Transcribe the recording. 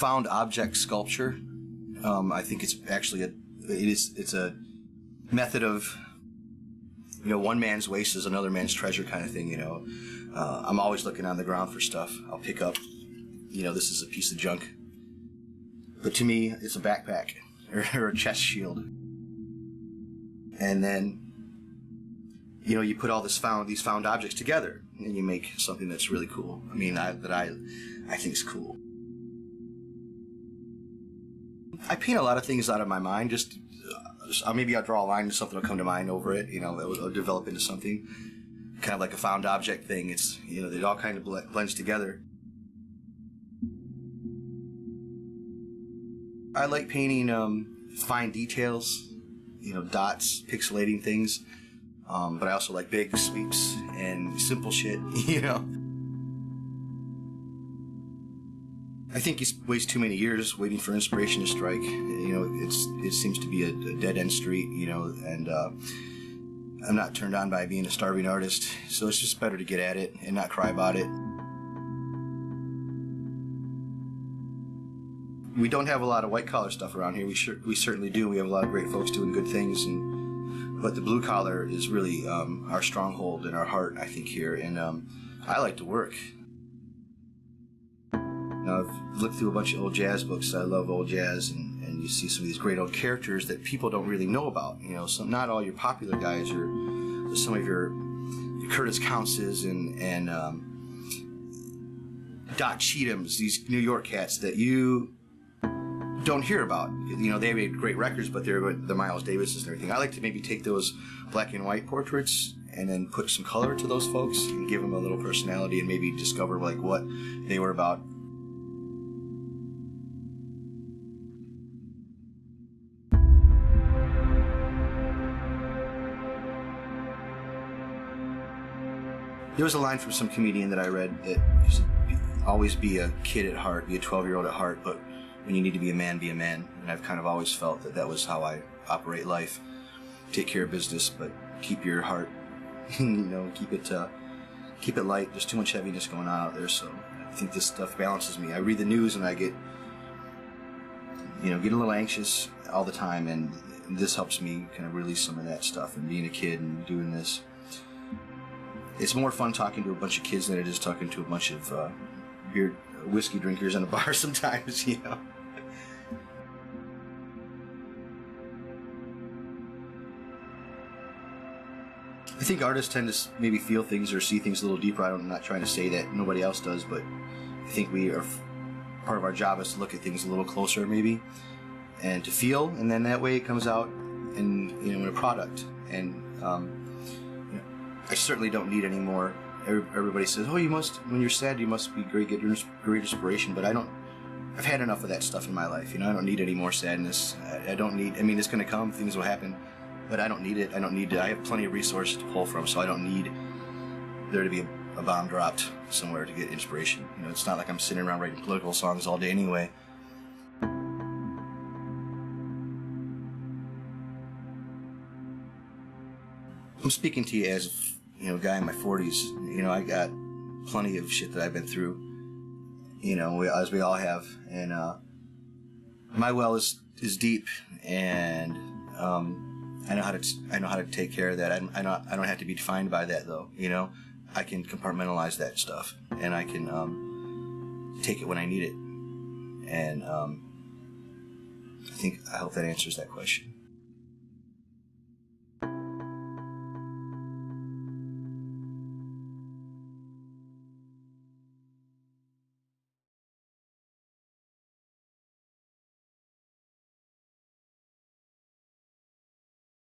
found object sculpture. I think it's actually it's a method of, one man's waste is another man's treasure kind of thing. I'm always looking on the ground for stuff. I'll pick up, this is a piece of junk, but to me it's a backpack or a chest shield. And then, you put all these found objects together, and you make something that's really cool. I mean, that I think is cool. I paint a lot of things out of my mind. Just maybe I'll draw a line and something will come to mind over it. It'll develop into something kind of like a found object thing. It's it all kind of blends together. I like painting fine details, dots, pixelating things. But I also like big sweeps and simple shit, I think he wastes too many years waiting for inspiration to strike. It seems to be a dead-end street, and I'm not turned on by being a starving artist, so it's just better to get at it and not cry about it. We don't have a lot of white-collar stuff around here. We certainly do. We have a lot of great folks doing good things, but the blue collar is really our stronghold and our heart, I think, here, and I like to work. I've looked through a bunch of old jazz books. I love old jazz, and you see some of these great old characters that people don't really know about. So not all your popular guys, some of your Curtis Counces and Doc Cheatham's, these New York cats that you don't hear about. They made great records, but they're the Miles Davises and everything. I like to maybe take those black and white portraits and then put some color to those folks and give them a little personality and maybe discover what they were about. There was a line from some comedian that I read that said, always be a kid at heart, be a 12-year-old at heart, but when you need to be a man, be a man. And I've kind of always felt that was how I operate life. Take care of business, but keep your heart, keep it light. There's too much heaviness going on out there, so I think this stuff balances me. I read the news and I get a little anxious all the time, and this helps me kind of release some of that stuff. And being a kid and doing this, it's more fun talking to a bunch of kids than it is talking to a bunch of whiskey drinkers in a bar sometimes, I think artists tend to maybe feel things or see things a little deeper. I'm not trying to say that nobody else does, but I think part of our job is to look at things a little closer maybe and to feel, and then that way it comes out in a product. And I certainly don't need any more. Everybody says, "Oh, when you're sad, you must be great inspiration." But I've had enough of that stuff in my life. I don't need any more sadness. I don't need. I mean, it's going to come. Things will happen, but I don't need it. I have plenty of resources to pull from, so I don't need there to be a bomb dropped somewhere to get inspiration. It's not like I'm sitting around writing political songs all day anyway. I'm speaking to you as a guy in my 40s. I got plenty of shit that I've been through, as we all have, and my well is deep, and I know how to take care of that. I don't have to be defined by that, though. I can compartmentalize that stuff, and I can take it when I need it, and I hope that answers that question.